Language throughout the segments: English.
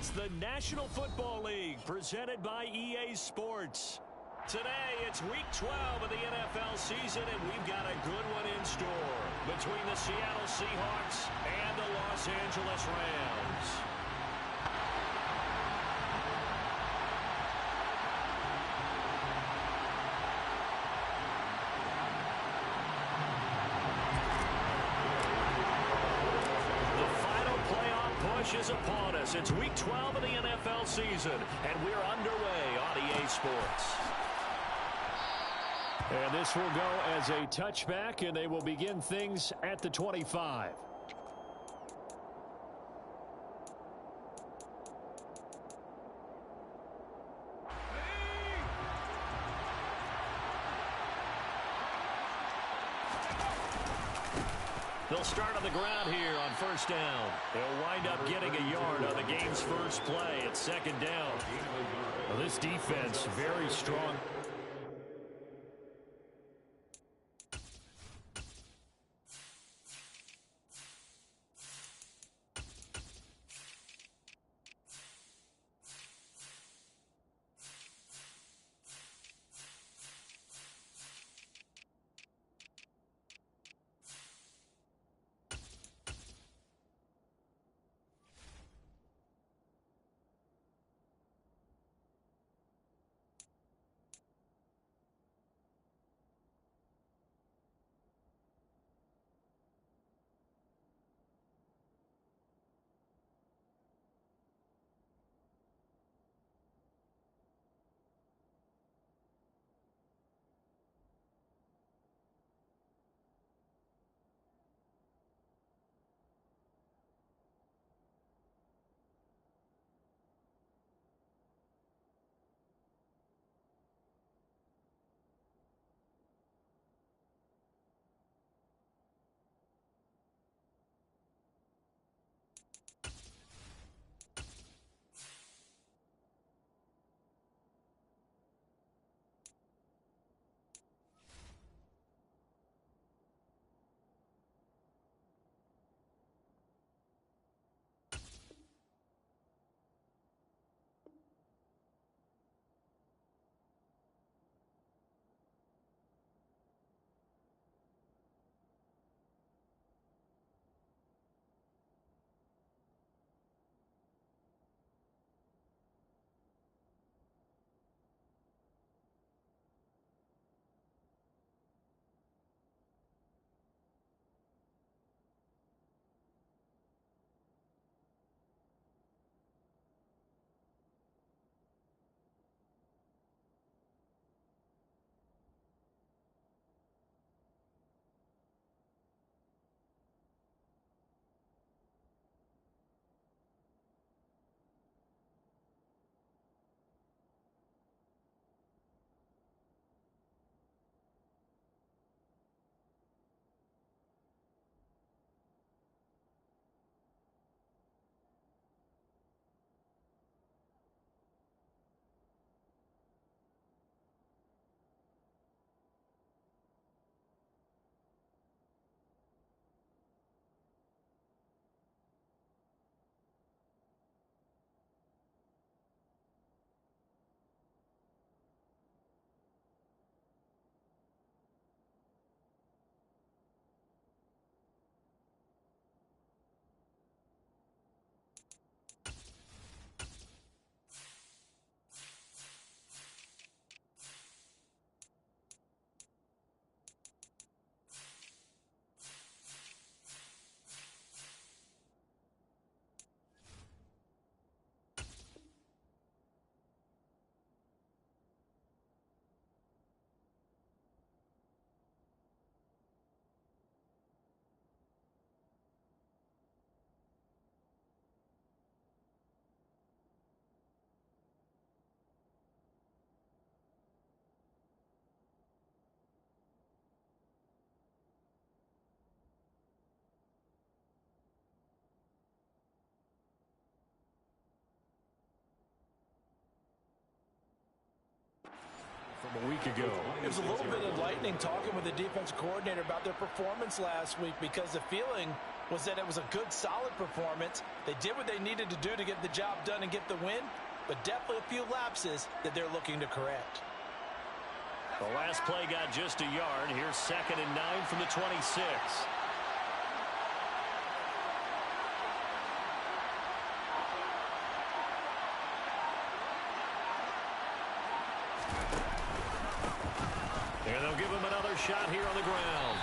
It's the National Football League presented by EA Sports. Today, it's Week 12 of the NFL season, and we've got a good one in store between the Seattle Seahawks and the Los Angeles Rams. Is upon us. It's Week 12 of the NFL season, and we're underway on EA Sports. And this will go as a touchback, and they will begin things at the 25. They'll start on the ground here on first down. They'll wind up getting a yard on the game's first play at second down. Well, this defense, very strong. from a week ago. It was a little bit enlightening talking with the defense coordinator about their performance last week, because the feeling was that it was a good, solid performance. They did what they needed to do to get the job done and get the win, but definitely a few lapses that they're looking to correct. The last play got just a yard. Here's 2nd and 9 from the 26. And they'll give him another shot here on the ground.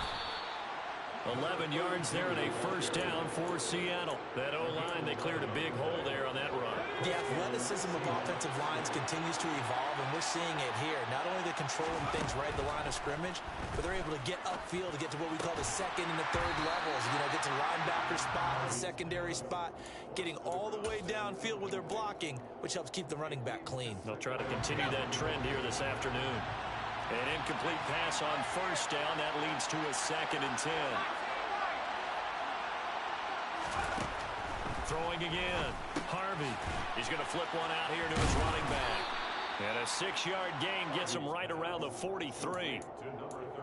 11 yards there and a first down for Seattle. That O-line, they cleared a big hole there on that run. The athleticism of offensive lines continues to evolve, and we're seeing it here. Not only they're controlling things right at the line of scrimmage, but they're able to get upfield to get to what we call the second and the third levels. You know, get to linebacker spot, the secondary spot, getting all the way downfield with their blocking, which helps keep the running back clean. They'll try to continue that trend here this afternoon. An incomplete pass on first down. That leads to a 2nd and 10. Throwing again. Harvey. He's going to flip one out here to his running back. And a 6-yard gain gets him right around the 43.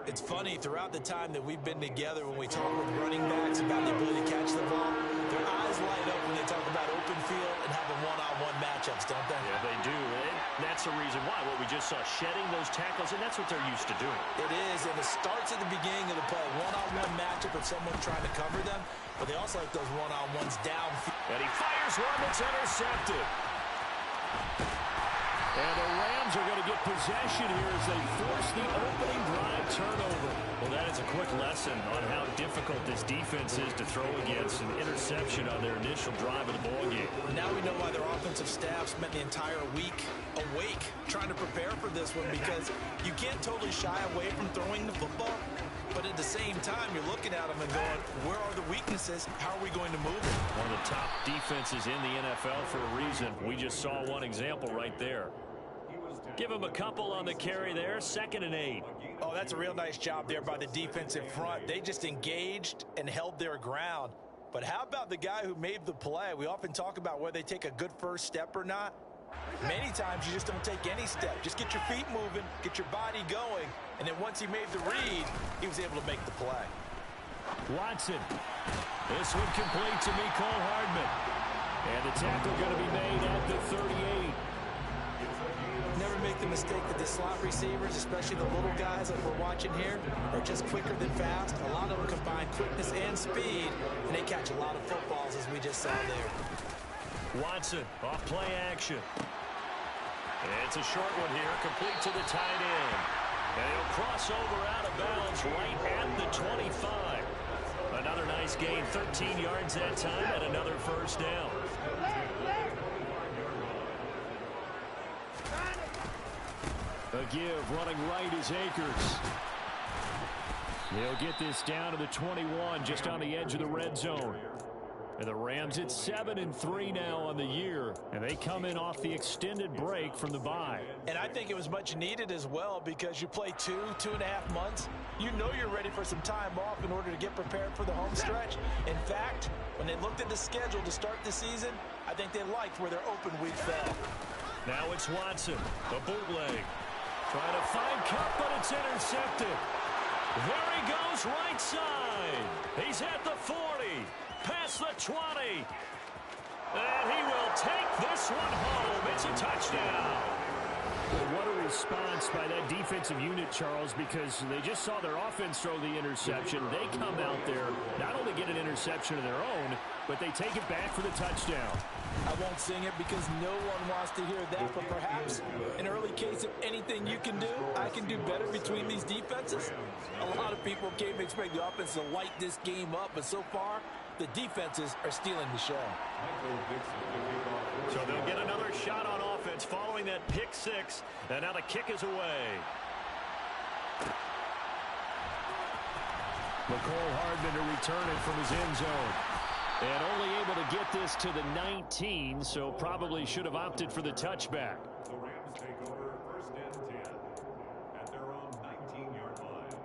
It's funny, throughout the time that we've been together, when we talk with running backs about the ability to catch the ball, their eyes light up when they talk about open field and having one-on-one matchups, don't they? Yeah, they do. And that's the reason why. What we just saw, shedding those tackles, and that's what they're used to doing. It is, and it starts at the beginning of the play. One-on-one matchup with someone trying to cover them, but they also like those one-on-ones downfield. And he fires one that's intercepted. And the Rams are going to get possession here as they force the opening drive turnover. Well, that is a quick lesson on how difficult this defense is to throw against. An interception on their initial drive of the ballgame. Now we know why their offensive staff spent the entire week awake trying to prepare for this one, because you can't totally shy away from throwing the football, but at the same time, you're looking at them and going, where are the weaknesses? How are we going to move it? One of the top defenses in the NFL for a reason. We just saw one example right there. Give him a couple on the carry there. 2nd and 8. Oh, that's a real nice job there by the defensive front. They just engaged and held their ground. But how about the guy who made the play? We often talk about whether they take a good first step or not. Many times you just don't take any step. Just get your feet moving, get your body going, and then once he made the read, he was able to make the play. Watson. This one complete to Mecole Hardman. And the tackle going to be made at the 38. Never make the mistake that the slot receivers, especially the little guys like we're watching here, are just quicker than fast. A lot of them combine quickness and speed, and they catch a lot of footballs, as we just saw there. Watson off play action. And it's a short one here, complete to the tight end. And he'll cross over out of bounds right at the 25. Another nice gain, 13 yards that time, and another first down. A give, running right is Akers. They'll get this down to the 21, just on the edge of the red zone. And the Rams at 7-3 now on the year, and they come in off the extended break from the bye. And I think it was much needed as well, because you play 2.5 months. You know you're ready for some time off in order to get prepared for the home stretch. In fact, when they looked at the schedule to start the season, I think they liked where their open week fell. Now it's Watson, the bootleg. Trying to find Cup, but it's intercepted. There he goes, right side. He's at the 40, past the 20. And he will take this one home. It's a touchdown. Well, what a response by that defensive unit, Charles, because they just saw their offense throw the interception. They come out there, not only get an interception of their own, but they take it back for the touchdown. I won't sing it because no one wants to hear that, but perhaps an early case of anything you can do, I can do better between these defenses. A lot of people came to expect the offense to light this game up, but so far, the defenses are stealing the show. So they'll get another shot on offense following that pick six, and now the kick is away. Mecole Hardman to return it from his end zone. And only able to get this to the 19, so probably should have opted for the touchback. The Rams take over 1st and 10 at their own 19-yard line.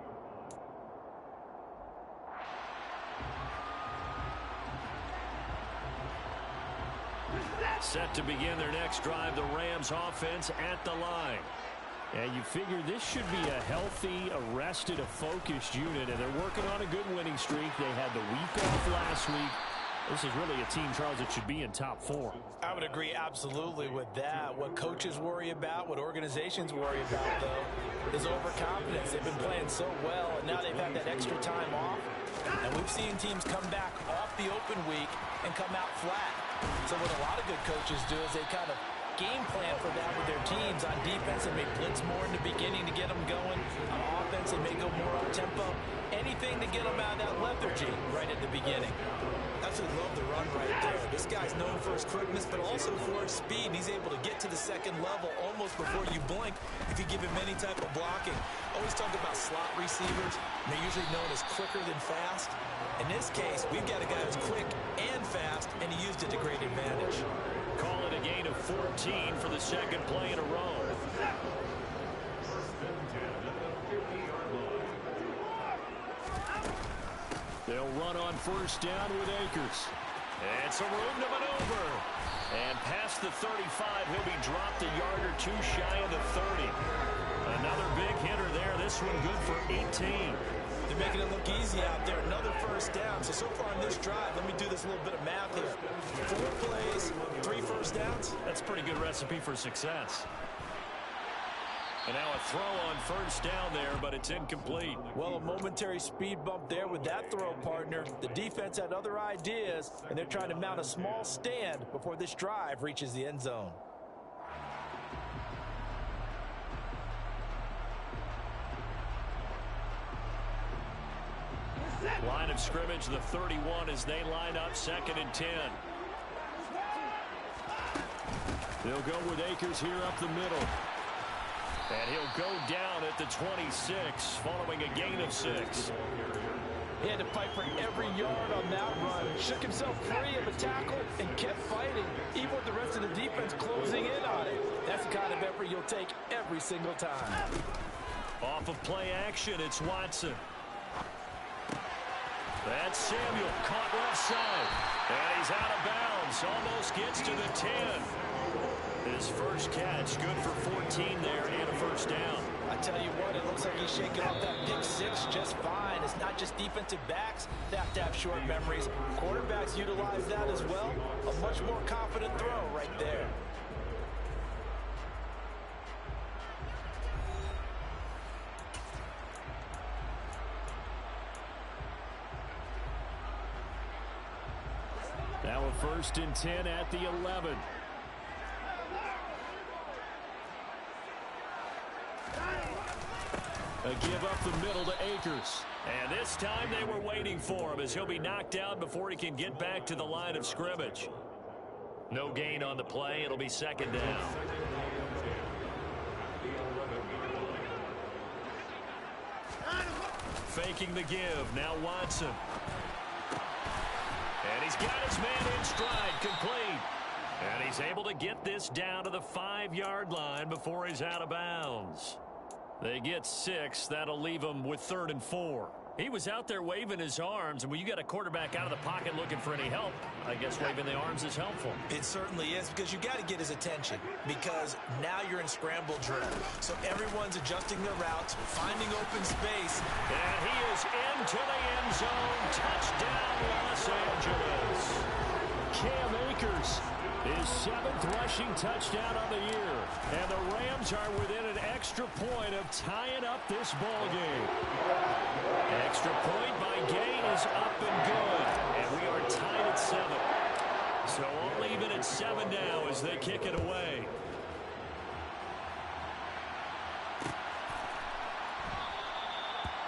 Set to begin their next drive, the Rams offense at the line. And you figure this should be a healthy, arrested, a focused unit, and they're working on a good winning streak. They had the week off last week. This is really a team, Charles, that should be in top form. I would agree absolutely with that. What coaches worry about, what organizations worry about, though, is overconfidence. They've been playing so well, and now they've had that extra time off. And we've seen teams come back off the open week and come out flat. So what a lot of good coaches do is they kind of game plan for that with their teams. On defense, they may blitz more in the beginning to get them going. On offense, they may go more up tempo. Anything to get them out of that lethargy right at the beginning. Absolutely love the run right there. This guy's known for his quickness, but also for his speed. He's able to get to the second level almost before you blink if you give him any type of blocking. Always talk about slot receivers. They're usually known as quicker than fast. In this case, we've got a guy who's quick and fast, and he used it to great advantage. Call it a gain of 14 for the second play in a row. They'll run on first down with Akers. And some room to maneuver. And past the 35, he'll be dropped a yard or two shy of the 30. Another big hitter there. This one good for 18. They're making it look easy out there. Another first down. So far on this drive, let me do this little bit of math here. 4 plays, 3 first downs. That's a pretty good recipe for success. And now a throw on first down there, but it's incomplete. Well, a momentary speed bump there with that throw, partner. The defense had other ideas, and they're trying to mount a small stand before this drive reaches the end zone. Line of scrimmage, the 31, as they line up 2nd and 10. They'll go with Akers here up the middle. And he'll go down at the 26, following a gain of 6. He had to fight for every yard on that run. Shook himself free of a tackle and kept fighting, even with the rest of the defense closing in on it. That's the kind of effort you'll take every single time. Off of play action, it's Watson. That's Samuel, caught left side. And he's out of bounds, almost gets to the 10. His first catch, good for 14 there and a first down. I tell you what, it looks like he's shaking off that pick 6 just fine. It's not just defensive backs that have to have short memories. Quarterbacks utilize that as well. A much more confident throw right there. Now a 1st and 10 at the 11. A give up the middle to Akers. And this time they were waiting for him as he'll be knocked down before he can get back to the line of scrimmage. No gain on the play. It'll be 2nd down. Faking the give. Now Watson. And he's got his man in stride, complete. And he's able to get this down to the 5-yard line before he's out of bounds. They get 6. That'll leave him with 3rd and 4. He was out there waving his arms, and when you got a quarterback out of the pocket looking for any help, I guess waving the arms is helpful. It certainly is, because you got to get his attention, because now you're in scramble drill. So everyone's adjusting their routes, finding open space. And he is into the end zone. Touchdown, Los Angeles. Cam Akers, his 7th rushing touchdown on the year. And the Rams are within an extra point of tying up this ball game. Extra point by Gay is up and good. And we are tied at 7. So all even at 7 now as they kick it away.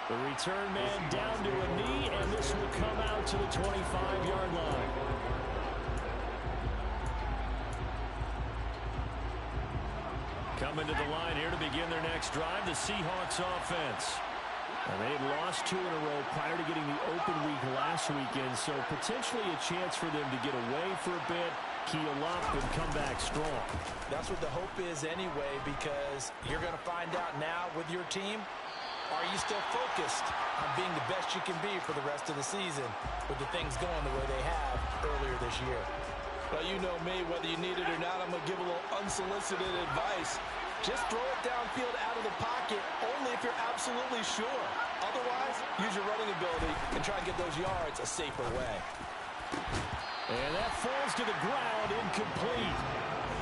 The return man down to a knee, and this will come out to the 25-yard line. Coming to the line here to begin their next drive, the Seahawks offense. And they had lost 2 in a row prior to getting the open week last weekend, so potentially a chance for them to get away for a bit, keel up, and come back strong. That's what the hope is anyway, because you're going to find out now with your team, are you still focused on being the best you can be for the rest of the season with the things going the way they have earlier this year? Well, you know me, whether you need it or not, I'm going to give a little unsolicited advice. Just throw it downfield out of the pocket only if you're absolutely sure. Otherwise, use your running ability and try to get those yards a safer way. And that falls to the ground, incomplete.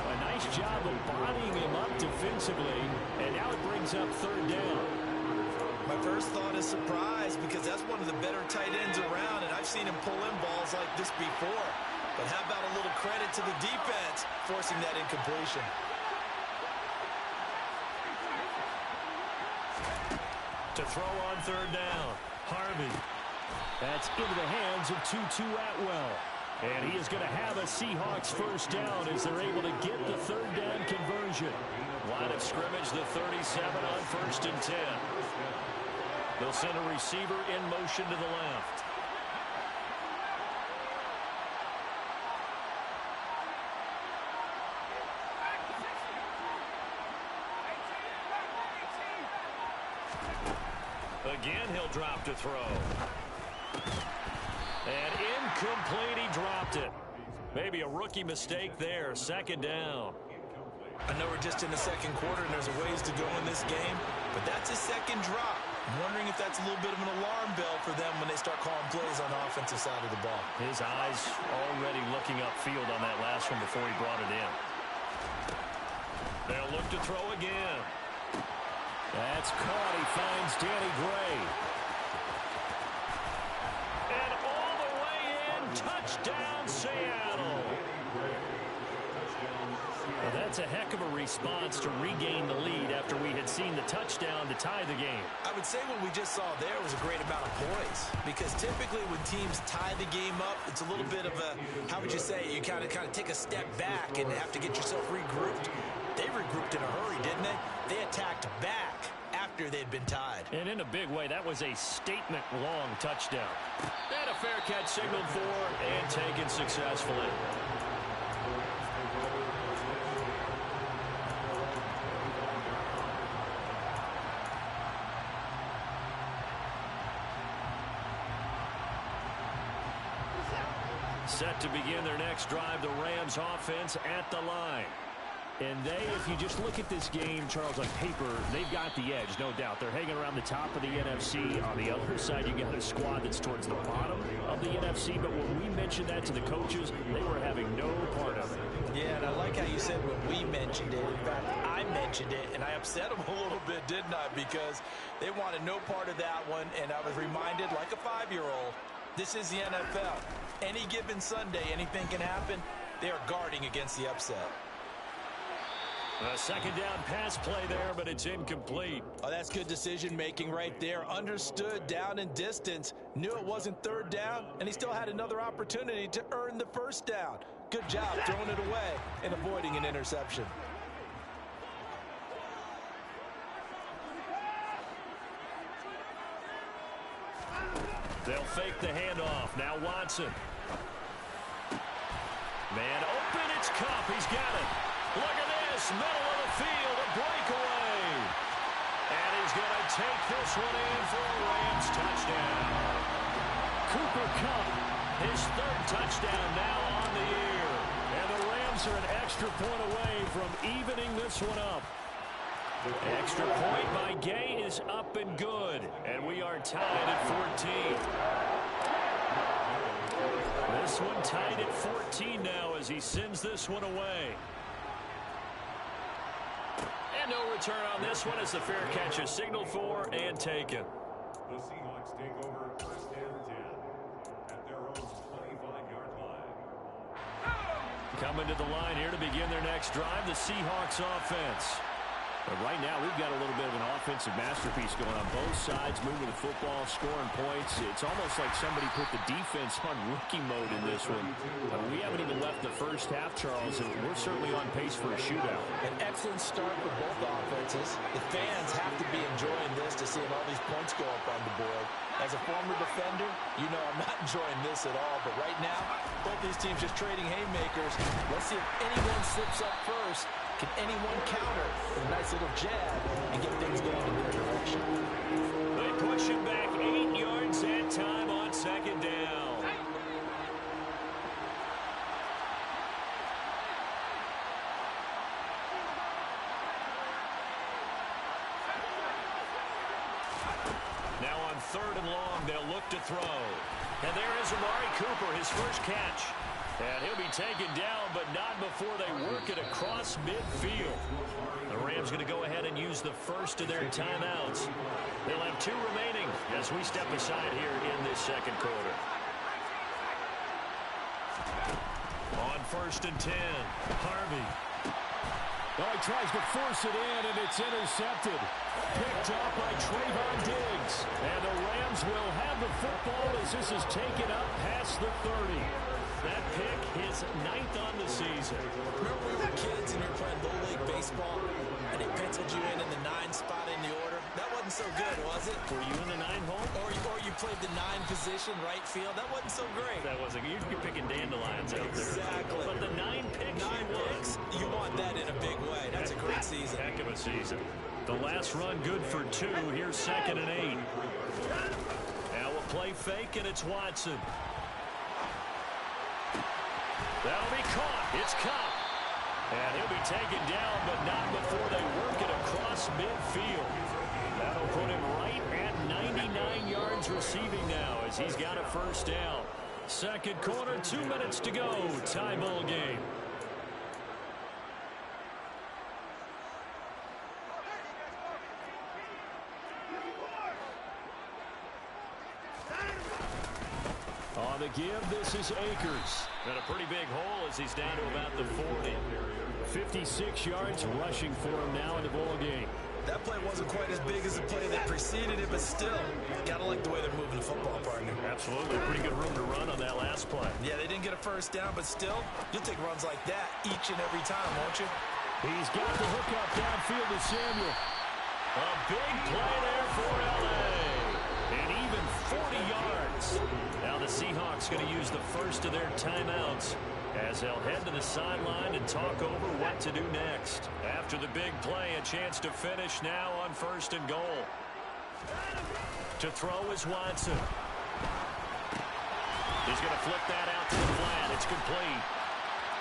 A nice job of bodying him up defensively, and now it brings up third down. My first thought is surprise because that's one of the better tight ends around, and I've seen him pull in balls like this before. But how about a little credit to the defense forcing that incompletion? To throw on third down, Harvey. That's into the hands of Tutu Atwell. And he is going to have a Seahawks first down as they're able to get the third down conversion. Line of scrimmage, the 37 on 1st and 10. They'll send a receiver in motion to the left. Again, he'll drop to throw. And incomplete, he dropped it. Maybe a rookie mistake there. Second down. I know we're just in the second quarter and there's a ways to go in this game, but that's his second drop. I'm wondering if that's a little bit of an alarm bell for them when they start calling plays on the offensive side of the ball. His eyes already looking upfield on that last one before he brought it in. They'll look to throw again. That's caught. He finds Danny Gray. And all the way in, touchdown Seattle. Well, that's a heck of a response to regain the lead after we had seen the touchdown to tie the game. I would say what we just saw there was a great amount of poise, because typically when teams tie the game up, it's a little bit of a, how would you say, you kind of take a step back and have to get yourself regrouped. They regrouped in a hurry, didn't they? They attacked back after they'd been tied. And in a big way, that was a statement-long touchdown. And a fair catch signaled for and taken successfully. Set to begin their next drive, the Rams offense at the line. And they, if you just look at this game, Charles, on paper, they've got the edge, no doubt. They're hanging around the top of the NFC. On the other side, you got a squad that's towards the bottom of the NFC. But when we mentioned that to the coaches, they were having no part of it. Yeah, and I like how you said when we mentioned it. In fact, I mentioned it, and I upset them a little bit, didn't I? Because they wanted no part of that one, and I was reminded, like a 5-year-old, this is the NFL. Any given Sunday, anything can happen. They are guarding against the upset. A second down pass play there, but it's incomplete. Oh, that's good decision-making right there. Understood down and distance. Knew it wasn't third down, and he still had another opportunity to earn the first down. Good job throwing it away and avoiding an interception. They'll fake the handoff. Now Watson. Man open, it's Cup. He's got it. Look at this, middle of the field, a breakaway. And he's going to take this one in for a Rams touchdown. Cooper Kupp, his third touchdown now on the year. And the Rams are an extra point away from evening this one up. Extra point by Gay is up and good. And we are tied at 14. This one tied at 14 now as he sends this one away. And no return on this one as the fair catch is signaled for and taken. The Seahawks take over 1st and 10 at their own 25-yard line. Coming to the line here to begin their next drive, the Seahawks offense. But right now, we've got a little bit of an offensive masterpiece going on both sides, moving the football, scoring points. It's almost like somebody put the defense on rookie mode in this one. We haven't even left the first half, Charles, and we're certainly on pace for a shootout. An excellent start for both offenses. The fans have to be enjoying this to seeing all these points go up on the board. As a former defender, you know I'm not enjoying this at all. But right now, both these teams just trading haymakers. Let's see if anyone slips up first. Can anyone counter with a nice little jab and get things going in their direction? They push him back 8 yards that time on second down. 3rd and long. They'll look to throw. And there is Amari Cooper, his first catch. And he'll be taken down, but not before they work it across midfield. The Rams going to go ahead and use the first of their timeouts. They'll have 2 remaining as we step aside here in this second quarter. On 1st and 10, Harvey. Oh, he tries to force it in, and it's intercepted. Picked up by Trayvon Diggs. And the Rams will have the football as this is taken up past the 30. That pick is 9th on the season. Remember when we were kids and you were playing Little League Baseball, and they penciled you in the 9 spot in the order? That wasn't so good, was it? Were you in the 9 hole? Or you played the 9 position, right field? That wasn't so great. That wasn't. You're picking dandelions out there. Exactly. But the 9 picks 9 picks, you want that in a big way. That's a great season. Heck of a season. The last run good for 2. Here's 2nd and 8. Now a play fake, and it's Watson. That'll be caught. It's Cobb. And he'll be taken down, but not before they work it across midfield. That'll put him right at 99 yards receiving now as he's got a first down. Second quarter, 2 minutes to go. Tie ball game. On the give, this is Akers. And a pretty big hole as he's down to about the 40. 56 yards rushing for him now in the ball game. That play wasn't quite as big as the play that preceded it, but still, gotta like the way they're moving the football, partner. Absolutely. Pretty good room to run on that last play. Yeah, they didn't get a first down, but still, you'll take runs like that each and every time, won't you? He's got the hook up downfield to Samuel. A big play there for L.A. And even 40 yards. Now the Seahawks going to use the first of their timeouts as they'll head to the sideline and talk over what to do next. After the big play, a chance to finish now on 1st and goal. To throw is Watson. He's going to flip that out to the flat. It's complete.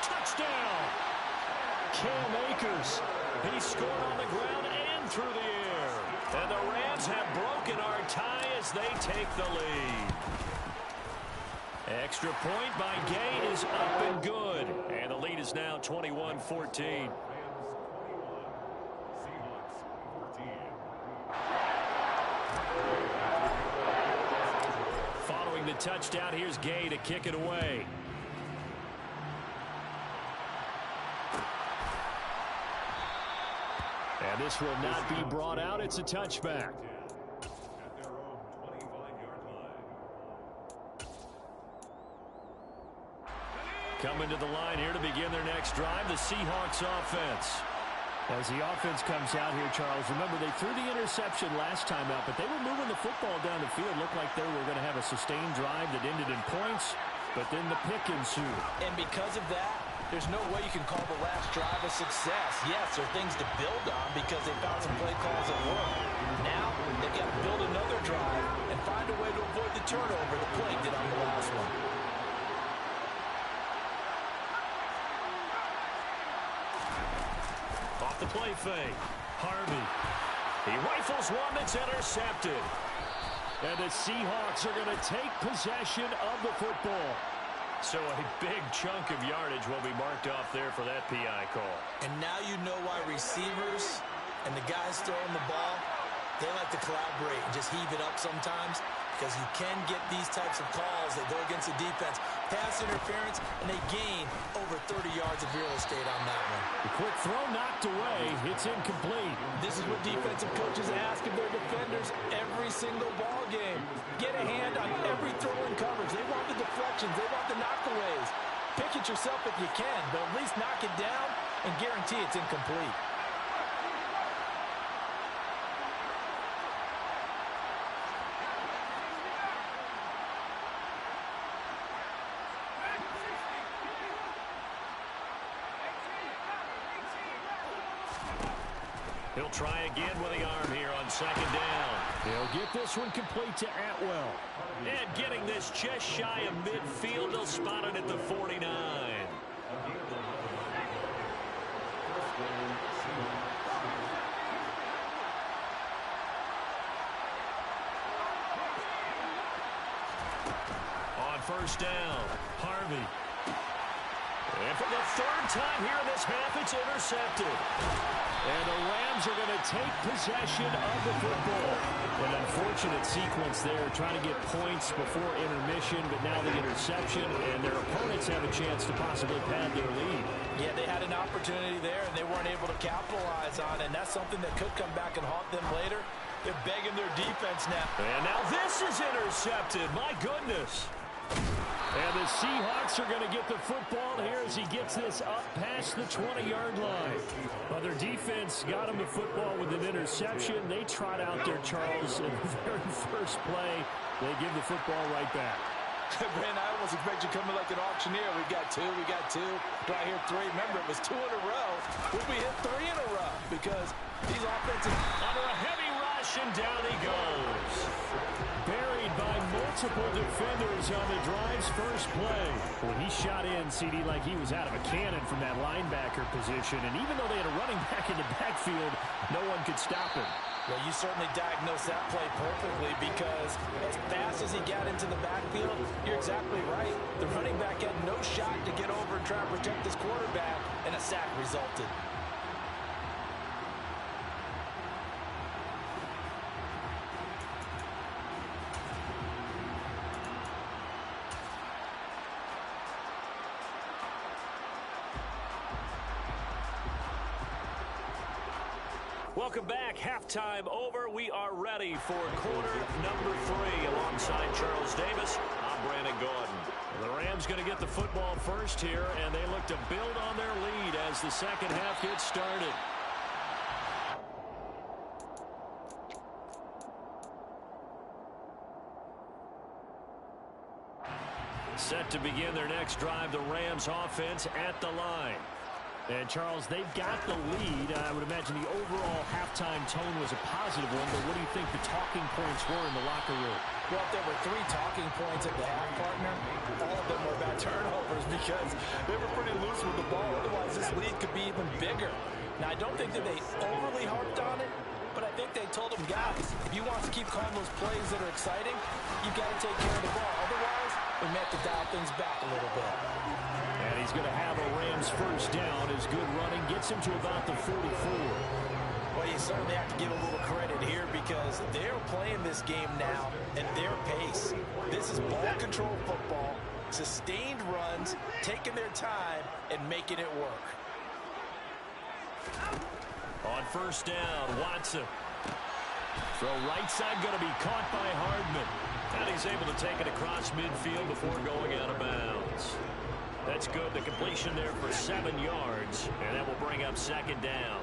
Touchdown! Cam Akers. He scored on the ground and through the air. And the Rams have broken our tie as they take the lead. Extra point by Gay is up and good. And the lead is now 21-14. Following the touchdown, here's Gay to kick it away. And this will not be brought out. It's a touchback. Coming to the line here to begin their next drive, the Seahawks offense. As the offense comes out here, Charles, remember they threw the interception last time out, but they were moving the football down the field. Looked like they were going to have a sustained drive that ended in points, but then the pick ensued. And because of that, there's no way you can call the last drive a success. Yes, there are things to build on because they found some play calls that work. Now, they've got to build another drive and find a way to avoid the turnover the play did on the last one. Off the play fake. Harvey. He rifles one that's intercepted. And the Seahawks are going to take possession of the football. So a big chunk of yardage will be marked off there for that PI call. And now you know why receivers and the guys throwing the ball, they like to collaborate and just heave it up sometimes because you can get these types of calls that go against the defense. Pass interference, and they gain over 30 yards of real estate on that one. The quick throw knocked away. It's incomplete. This is what defensive coaches ask of their defenders every single ball game. Get a hand on every throw in coverage. They want the deflections. They want the knockaways. Pick it yourself if you can, but at least knock it down and guarantee it's incomplete. He'll try again with the arm here on 2nd down. He'll get this one complete to Atwell. And getting this just shy of midfield, they'll spot it at the 49. first down. Harvey. And for the third time here in this half, it's intercepted. And the Rams are going to take possession of the football. An unfortunate sequence there, trying to get points before intermission, but now the interception, and their opponents have a chance to possibly pad their lead. Yeah, they had an opportunity there, and they weren't able to capitalize on it, and that's something that could come back and haunt them later. They're begging their defense now. And now this is intercepted. My goodness. And the Seahawks are going to get the football here as he gets this up past the 20-yard line. But their defense got him the football with an interception. They trot out there, Charles, in the very first play. They give the football right back. Brandon, I almost expect you coming like an auctioneer. We got two. Do I hear three? Remember, it was 2 in a row. Will we hit 3 in a row? Because these offenses under a heavy rush, and down he goes. Buried by multiple defenders on the drive's first play. When he shot in, CD, like he was out of a cannon from that linebacker position. And even though they had a running back in the backfield, no one could stop him. Well, you certainly diagnosed that play perfectly because as fast as he got into the backfield, you're exactly right. The running back had no shot to get over and try to protect his quarterback, and a sack resulted. Welcome back. Halftime over. We are ready for quarter number 3. Alongside Charles Davis, I'm Brandon Gordon. The Rams going to get the football first here, and they look to build on their lead as the second half gets started. Set to begin their next drive, the Rams offense at the line. And, Charles, they've got the lead. I would imagine the overall halftime tone was a positive one, but what do you think the talking points were in the locker room? Well, if there were 3 talking points at the half, partner, all of them were about turnovers because they were pretty loose with the ball. Otherwise, this lead could be even bigger. Now, I don't think that they overly harped on it, but I think they told them, guys, if you want to keep calling those plays that are exciting, you've got to take care of the ball. Otherwise, we may have to dial things back a little bit. And he's going to have a Rams first down. His good running gets him to about the 44. Well, you certainly have to give a little credit here because they're playing this game now at their pace. This is ball control football, sustained runs, taking their time, and making it work. On first down, Watson. Throw right side going to be caught by Hardman. And he's able to take it across midfield before going out of bounds. That's good. The completion there for 7 yards. And that will bring up second down.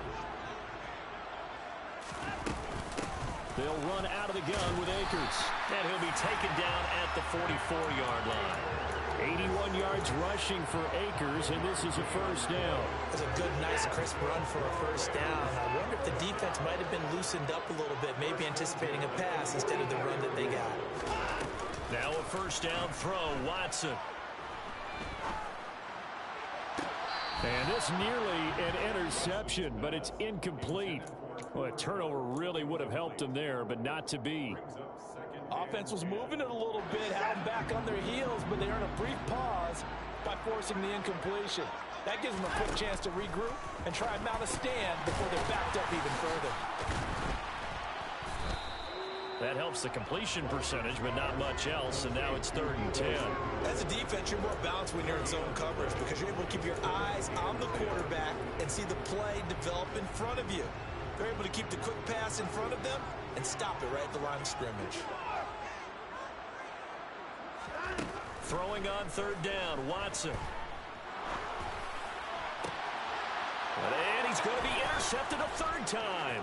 They'll run out of the gun with Akers. And he'll be taken down at the 44-yard line. 81 yards rushing for Akers, and this is a first down. It's a good, nice, crisp run for a first down. I wonder if the defense might have been loosened up a little bit, maybe anticipating a pass instead of the run that they got. Now a first down throw, Watson. And this nearly an interception, but it's incomplete. Well, a turnover really would have helped them there, but not to be. Offense was moving it a little bit, had them back on their heels, but they earned a brief pause by forcing the incompletion. That gives them a quick chance to regroup and try and mount a stand before they're backed up even further. That helps the completion percentage, but not much else, and now it's 3rd and 10. As a defense, you're more balanced when you're in zone coverage because you're able to keep your eyes on the quarterback and see the play develop in front of you. They're able to keep the quick pass in front of them and stop it right at the line of scrimmage. Throwing on 3rd down, Watson. And he's going to be intercepted a 3rd time.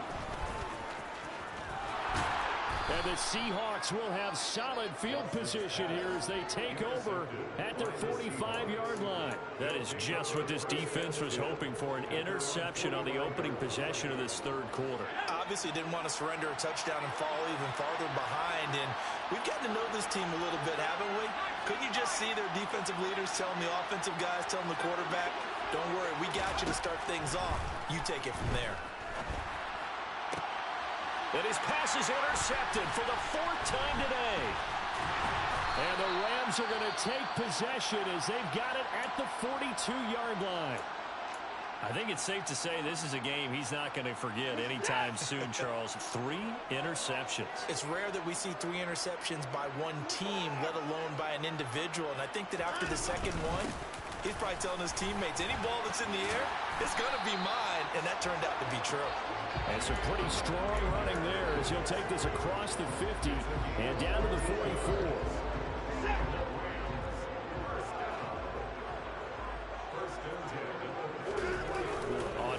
And the Seahawks will have solid field position here as they take over at their 45-yard line. That is just what this defense was hoping for, an interception on the opening possession of this 3rd quarter. Obviously didn't want to surrender a touchdown and fall even farther behind, and we've gotten to know this team a little bit, haven't we? Couldn't you just see their defensive leaders telling the offensive guys, telling the quarterback, don't worry, we got you to start things off. You take it from there. And his pass is intercepted for the 4th time today. And the Rams are going to take possession as they've got it at the 42-yard line. I think it's safe to say this is a game he's not going to forget anytime soon, Charles. 3 interceptions. It's rare that we see 3 interceptions by one team, let alone by an individual. And I think that after the second one, he's probably telling his teammates, any ball that's in the air, it's going to be mine. And that turned out to be true. And some pretty strong running there as he'll take this across the 50 and down to the 44.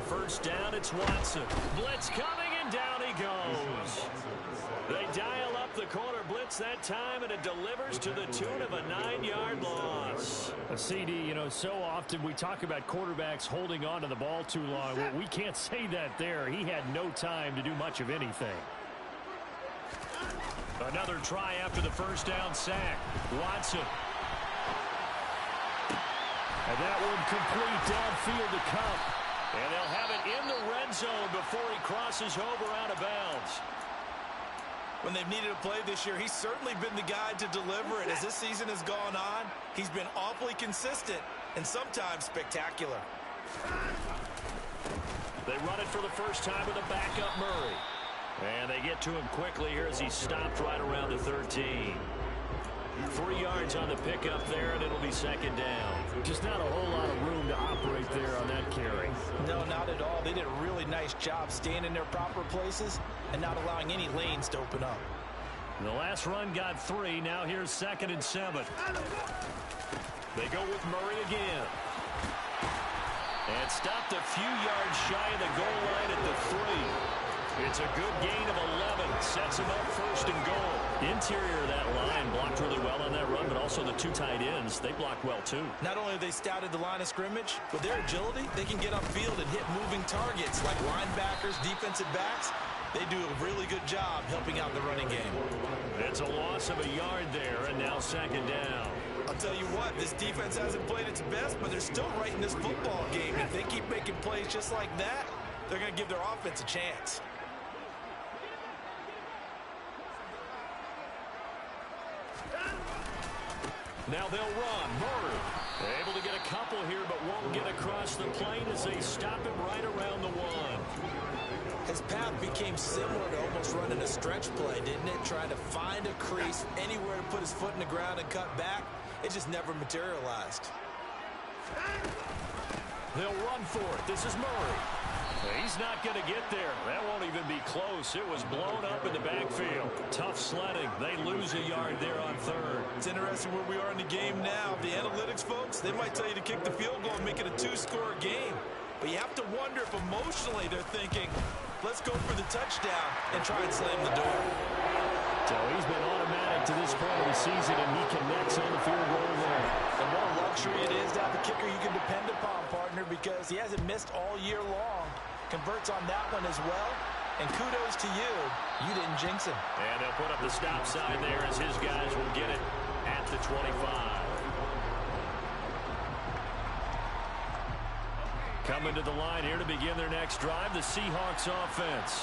First down, it's Watson. Blitz coming, and down he goes. They dial up the corner blitz that time, and it delivers to the tune of a 9-yard loss. A CD, you know, so often we talk about quarterbacks holding on to the ball too long. Well, we can't say that there. He had no time to do much of anything. Another try after the first down sack. Watson. And that one complete downfield to Cup. And they'll have it in the red zone before he crosses over out of bounds. When they've needed a play this year, he's certainly been the guy to deliver it. As this season has gone on, he's been awfully consistent and sometimes spectacular. They run it for the first time with a backup Murray. And they get to him quickly here as he stopped right around the 13. 3 yards on the pickup there, and it'll be second down. Just not a whole lot of room to operate there on that carry. No, not at all. They did a really nice job staying in their proper places and not allowing any lanes to open up. The last run got 3. Now here's 2nd and 7. They go with Murray again. And stopped a few yards shy of the goal line at the 3. It's a good gain of 11. Sets him up first and goal. Interior of that line blocked really well on that run, but also the 2 tight ends, they blocked well too. Not only have they scouted the line of scrimmage, with their agility, they can get upfield and hit moving targets like linebackers, defensive backs. They do a really good job helping out the running game. It's a loss of a yard there, and now second down. I'll tell you what, this defense hasn't played its best, but they're still right in this football game. If they keep making plays just like that, they're going to give their offense a chance. Now they'll run. Murray able to get a couple here, but won't get across the plane as they stop him right around the 1. His path became similar to almost running a stretch play, didn't it? Trying to find a crease, anywhere to put his foot in the ground and cut back. It just never materialized. They'll run for it. This is Murray. He's not going to get there. That won't even be close. It was blown up in the backfield. Tough sledding. They lose a yard there on 3rd. It's interesting where we are in the game now. The analytics folks, they might tell you to kick the field goal and make it a 2-score game. But you have to wonder if emotionally they're thinking, let's go for the touchdown and try and slam the door. So he's been automatic to this point of the season, and he connects on the field goal there. And what a luxury it is to have a kicker you can depend upon, partner, because he hasn't missed all year long. Converts on that one as well. And kudos to you. You didn't jinx him. And they'll put up the stop sign there as his guys will get it at the 25. Coming to the line here to begin their next drive, the Seahawks offense.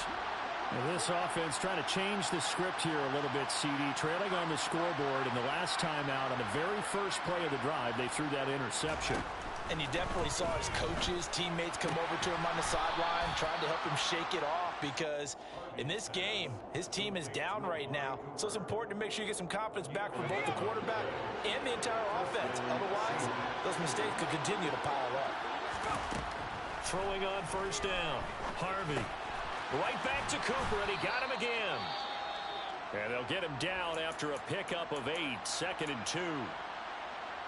And this offense trying to change the script here a little bit, CD. Trailing on the scoreboard, and the last time out on the very first play of the drive, they threw that interception. And you definitely saw his coaches, teammates come over to him on the sideline, trying to help him shake it off, because in this game, his team is down right now. So it's important to make sure you get some confidence back from both the quarterback and the entire offense. Otherwise, those mistakes could continue to pile up. Throwing on first down. Harvey. Right back to Cooper, and he got him again. And they'll get him down after a pickup of 8. 2nd and 2.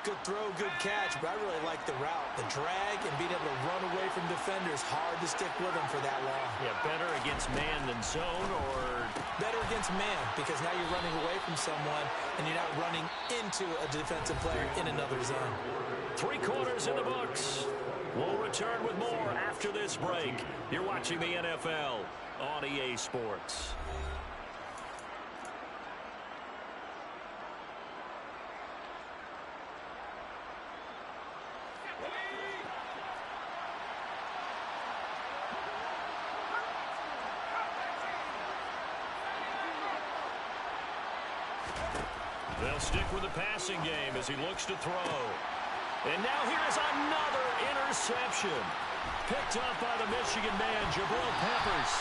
Good throw, good catch, but I really like the route. The drag and being able to run away from defenders. Hard to stick with them for that long. Yeah, better against man than zone, or? Better against man, because now you're running away from someone and you're not running into a defensive player in another zone. 3 quarters in the books. We'll return with more after this break. You're watching the NFL on EA Sports. They'll stick with the passing game as he looks to throw. And now here's another interception. Picked up by the Michigan man, Jabril Peppers.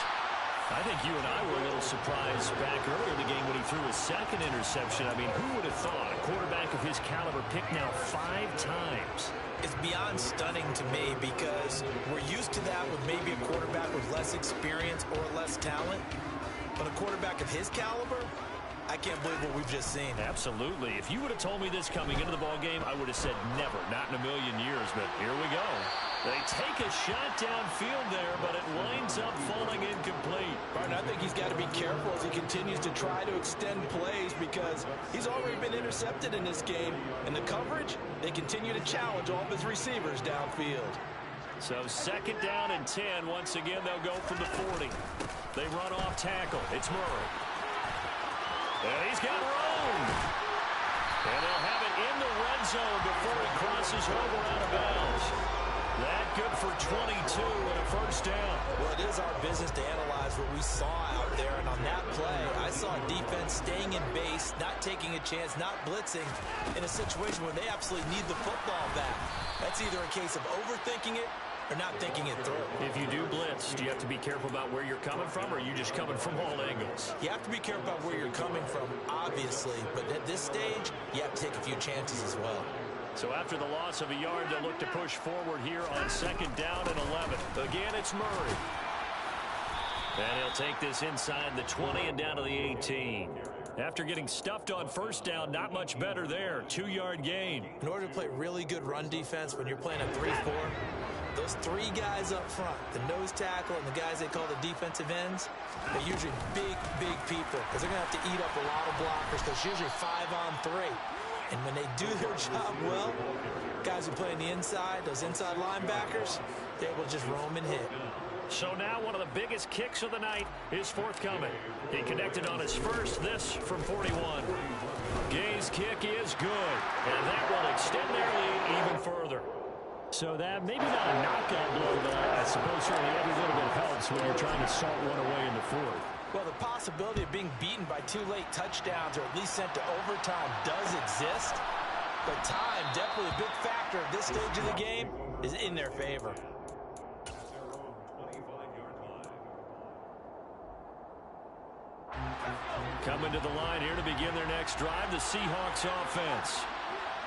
I think you and I were a little surprised back earlier in the game when he threw his second interception. I mean, who would have thought a quarterback of his caliber picked now 5 times? It's beyond stunning to me because we're used to that with maybe a quarterback with less experience or less talent. But a quarterback of his caliber, I can't believe what we've just seen. Absolutely. If you would have told me this coming into the ballgame, I would have said never, not in a million years. But here we go. They take a shot downfield there, but it winds up falling incomplete. Martin, I think he's got to be careful as he continues to try to extend plays because he's already been intercepted in this game. And the coverage, they continue to challenge all of his receivers downfield. So 2nd down and 10. Once again, they'll go from the 40. They run off tackle. It's Murray. And he's got room. And they'll have it in the red zone before he crosses over out of bounds. That good for 22 and a first down. Well, it is our business to analyze what we saw out there. And on that play, I saw a defense staying in base, not taking a chance, not blitzing in a situation where they absolutely need the football back. That's either a case of overthinking it or not thinking it through. If you do blitz, do you have to be careful about where you're coming from, or are you just coming from all angles? You have to be careful about where you're coming from, obviously. But at this stage, you have to take a few chances as well. So after the loss of a yard, they'll look to push forward here on 2nd down and 11. Again, it's Murray. And he'll take this inside the 20 and down to the 18. After getting stuffed on 1st down, not much better there. 2-yard gain. In order to play really good run defense when you're playing a 3-4, those 3 guys up front, the nose tackle and the guys they call the defensive ends, they're usually big people because they're going to have to eat up a lot of blockers because it's usually 5-on-3. And when they do their job well, guys who play on the inside, those inside linebackers, they're able to just roam and hit. So now one of the biggest kicks of the night is forthcoming. He connected on his first, this from 41. Gay's kick is good, and that will extend their lead even further. So that maybe not a knockout blow, but I suppose certainly every little bit helps when you're trying to salt one away in the 4th. Well, the possibility of being beaten by 2 late touchdowns or at least sent to overtime does exist. But time, definitely a big factor at this stage of the game, is in their favor. Coming to the line here to begin their next drive, the Seahawks offense.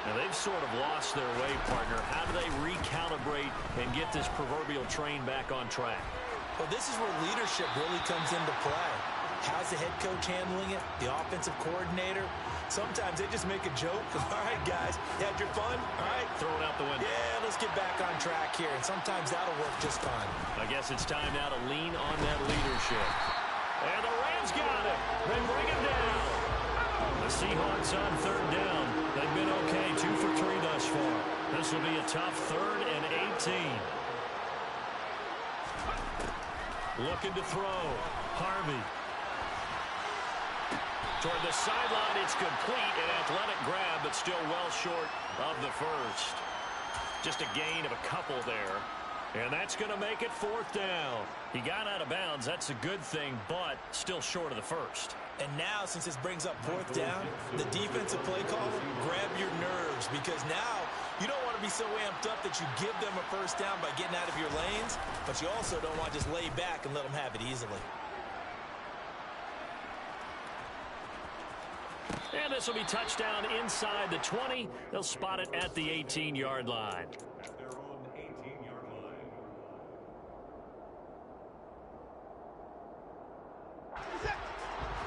Now, they've sort of lost their way, partner. How do they recalibrate and get this proverbial train back on track? Well, this is where leadership really comes into play. How's the head coach handling it? The offensive coordinator? Sometimes they just make a joke. All right, guys, you had your fun? All right. Throw it out the window. Yeah, let's get back on track here. And sometimes that'll work just fine. I guess it's time now to lean on that leadership. And the Rams got it. They bring him down. The Seahawks on 3rd down. They've been okay, 2 for 3 thus far. This will be a tough 3rd and 18. Looking to throw. Harvey. Toward the sideline, it's complete. An athletic grab, but still well short of the first. Just a gain of a couple there. And that's going to make it 4th down. He got out of bounds. That's a good thing, but still short of the first. And now, since this brings up 4th down, the defensive play caller, grab your nerves because now you don't want to be so amped up that you give them a first down by getting out of your lanes, but you also don't want to just lay back and let them have it easily. And this will be touchdown inside the 20. They'll spot it at the 18-yard line. At their own 18-yard line.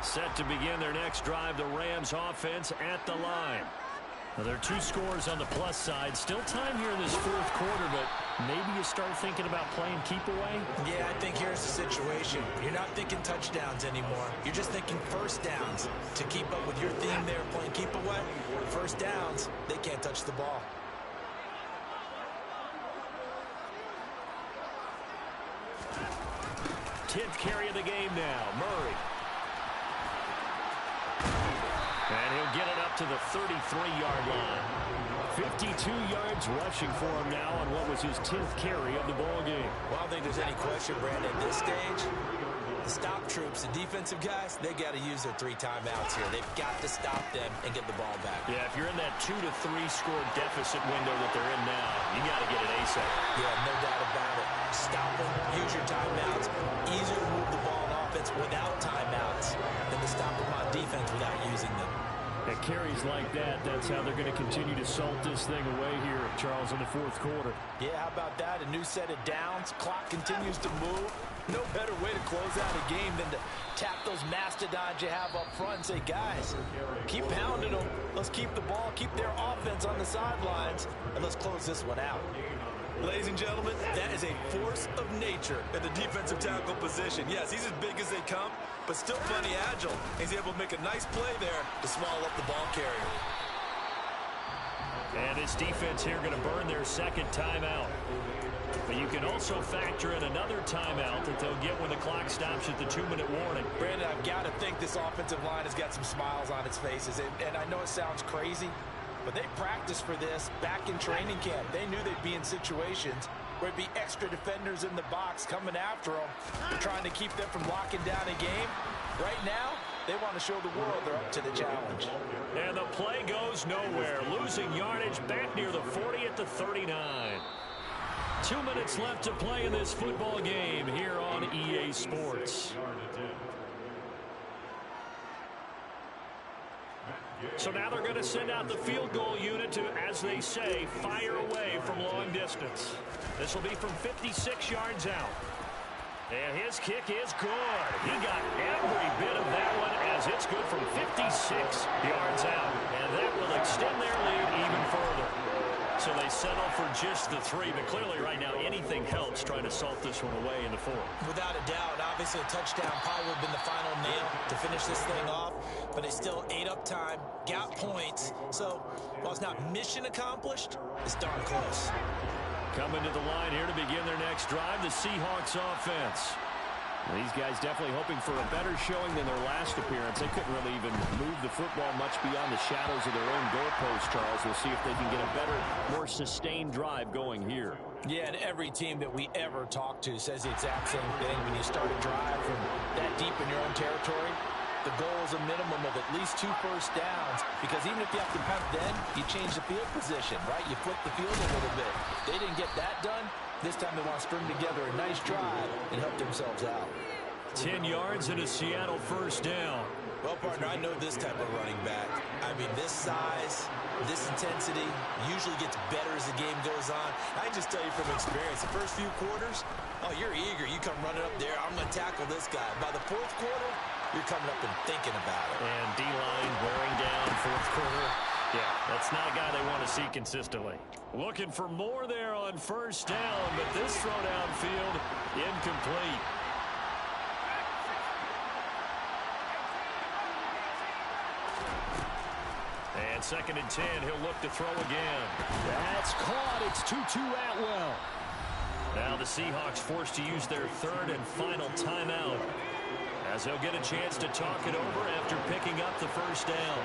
Set to begin their next drive, the Rams offense at the line. Now, there are 2 scores on the plus side. Still time here in this 4th quarter, but maybe you start thinking about playing keep away? Yeah, I think here's the situation. You're not thinking touchdowns anymore. You're just thinking first downs. To keep up with your theme there, playing keep away, first downs, they can't touch the ball. Tenth carry of the game now, Murray. And he'll get it up to the 33-yard line. 52 yards rushing for him now on what was his 10th carry of the ball game. Well, I don't think there's any question, Brandon, at this stage, The stop troops, the defensive guys, they got to use their 3 timeouts here. They've got to stop them and get the ball back. Yeah, if you're in that 2 to 3 score deficit window that they're in now, you got to get it ASAP. Yeah, no doubt about it. Stop them, use your timeouts. Easier to move the ball on offense without timeouts than to stop them on defense without using them. At carries like that, that's how they're going to continue to salt this thing away here, Charles, in the fourth quarter. Yeah, how about that? A new set of downs. Clock continues to move. No better way to close out a game than to tap those mastodons you have up front and say, guys, keep pounding them. Let's keep the ball, keep their offense on the sidelines, and let's close this one out. Ladies and gentlemen, that is a force of nature at the defensive tackle position. Yes, he's as big as they come, but still plenty agile. He's able to make a nice play there to swallow up the ball carrier. And this defense here going to burn their second timeout. But you can also factor in another timeout that they'll get when the clock stops at the 2-minute warning. Brandon, I've got to think this offensive line has got some smiles on its faces. And I know it sounds crazy, but they practiced for this back in training camp. They knew they'd be in situations where it'd be extra defenders in the box coming after them, trying to keep them from locking down a game. Right now, they want to show the world they're up to the challenge. And the play goes nowhere. Losing yardage back near the 40 at the 39. 2 minutes left to play in this football game here on EA Sports. So now they're going to send out the field goal unit to, as they say, fire away from long distance. This will be from 56 yards out. And his kick is good. He got every bit of that one as it's good from 56 yards out. And that will extend their lead even further. So they settle for just the 3, but clearly right now anything helps trying to salt this one away in the 4th. Without a doubt, obviously a touchdown probably would have been the final nail to finish this thing off, but they still ate up time, got points. So while it's not mission accomplished, it's darn close. Coming to the line here to begin their next drive, the Seahawks offense. These guys definitely hoping for a better showing than their last appearance. They couldn't really even move the football much beyond the shadows of their own goalpost, Charles. We'll see if they can get a better, more sustained drive going here. Yeah, and every team that we ever talk to says the exact same thing. When you start a drive from that deep in your own territory, the goal is a minimum of at least 2 first downs, because even if you have to punt then, you change the field position, right? You flip the field a little bit. They didn't get that done. This time they want to string together a nice drive and help themselves out. 10 yards and a Seattle first down. Well, partner, I know this type of running back. I mean, this size, this intensity usually gets better as the game goes on. I can just tell you from experience, the first few quarters, oh, you're eager. You come running up there. I'm going to tackle this guy. By the 4th quarter, you're coming up and thinking about it. And D-line wearing down 4th quarter. Yeah, that's not a guy they want to see consistently. Looking for more there on first down, but this throw downfield incomplete. And 2nd and 10, he'll look to throw again. That's caught. It's Tutu Atwell. Now the Seahawks forced to use their 3rd and final timeout, as they'll get a chance to talk it over after picking up the first down.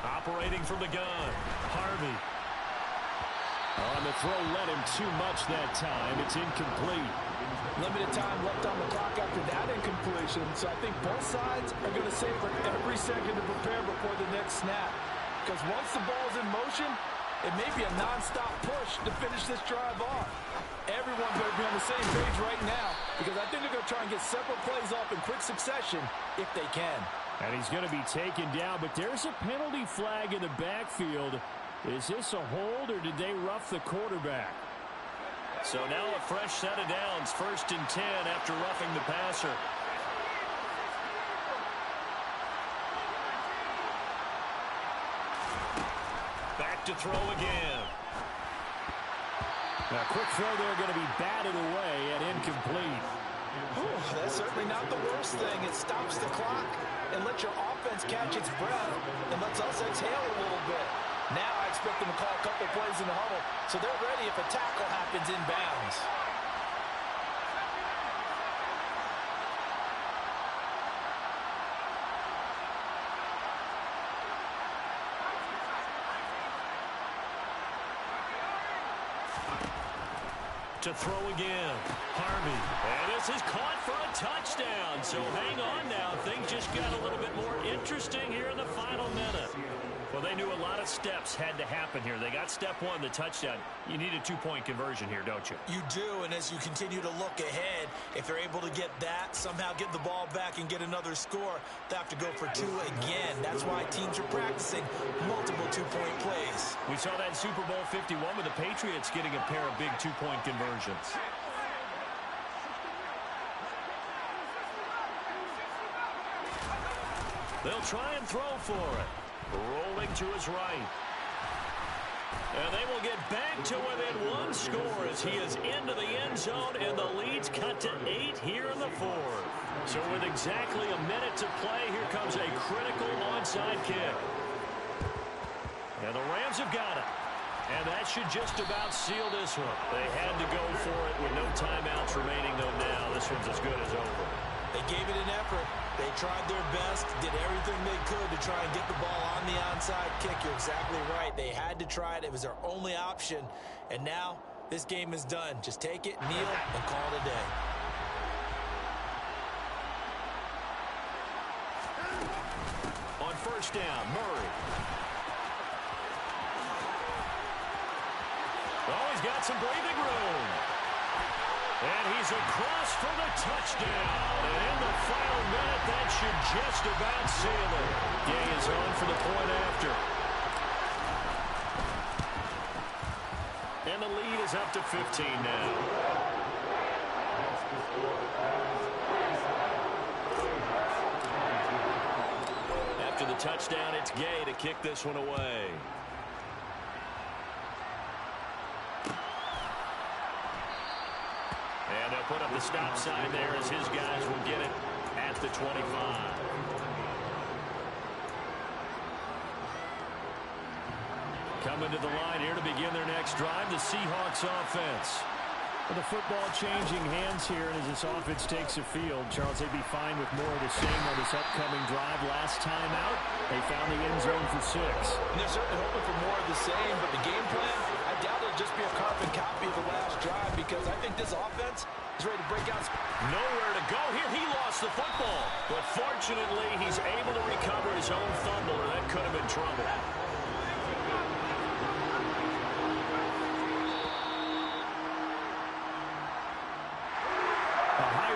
Operating from the gun, Harvey. On the throw, led him too much that time. It's incomplete. Limited time left on the clock after that incompletion, so I think both sides are going to savor every second to prepare before the next snap. Because once the ball's in motion, it may be a non-stop push to finish this drive off. Everyone's going to be on the same page right now, because I think they're going to try and get several plays off in quick succession if they can. And he's going to be taken down, but there's a penalty flag in the backfield. Is this a hold, or did they rough the quarterback? So now a fresh set of downs, 1st and 10 after roughing the passer. Back to throw again. A quick throw there going to be batted away and incomplete. Ooh, that's certainly not the worst thing. It stops the clock and lets your offense catch its breath and lets us exhale a little bit. Now I expect them to call a couple plays in the huddle, so they're ready if a tackle happens inbounds. To throw again. Harvey. And this is caught for a touchdown. So hang on now. Things just got a little bit more interesting here in the final minute. Well, they knew a lot of steps had to happen here. They got step one, the touchdown. You need a two-point conversion here, don't you? You do, and as you continue to look ahead, if they're able to get that, somehow get the ball back and get another score, they have to go for two again. That's why teams are practicing multiple two-point plays. We saw that Super Bowl 51 with the Patriots getting a pair of big two-point conversions. They'll try and throw for it. Rolling to his right. And they will get back to within one score as he is into the end zone, and the lead's cut to 8 here in the fourth. So with exactly a minute to play, here comes a critical onside kick. And the Rams have got it. And that should just about seal this one. They had to go for it with no timeouts remaining, though now this one's as good as over. They gave it an effort. They tried their best, did everything they could to try and get the ball on the onside kick. You're exactly right. They had to try it. It was their only option. And now this game is done. Just take it, kneel, and call it a day. On first down, Murray. Oh, he's got some breathing room. And he's across for the touchdown. And in the final minute, that should just about seal it. Gay is on for the point after. And the lead is up to 15 now. After the touchdown, it's Gay to kick this one away. And they'll put up the stop sign there as his guys will get it at the 25. Coming to the line here to begin their next drive, the Seahawks offense. With the football changing hands here, and as this offense takes the field, Charles, they'd be fine with more of the same on this upcoming drive. Last time out, they found the end zone for 6. And they're certainly hoping for more of the same, but the game plan, I doubt it'll just be a carbon copy of the last drive, because I think this offense is ready to break out. Nowhere to go here. He lost the football, but fortunately, he's able to recover his own fumble, or that could have been trouble.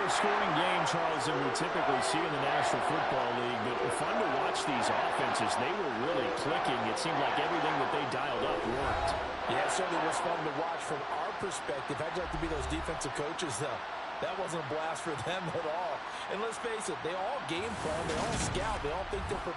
Scoring game, Charles, than we typically see in the National Football League, but fun to watch these offenses. They were really clicking. It seemed like everything that they dialed up worked. Yeah, it certainly was fun to watch from our perspective. I'd like to be those defensive coaches, though. That wasn't a blast for them at all. And let's face it, they all game plan, they all scout, they all think they're prepared.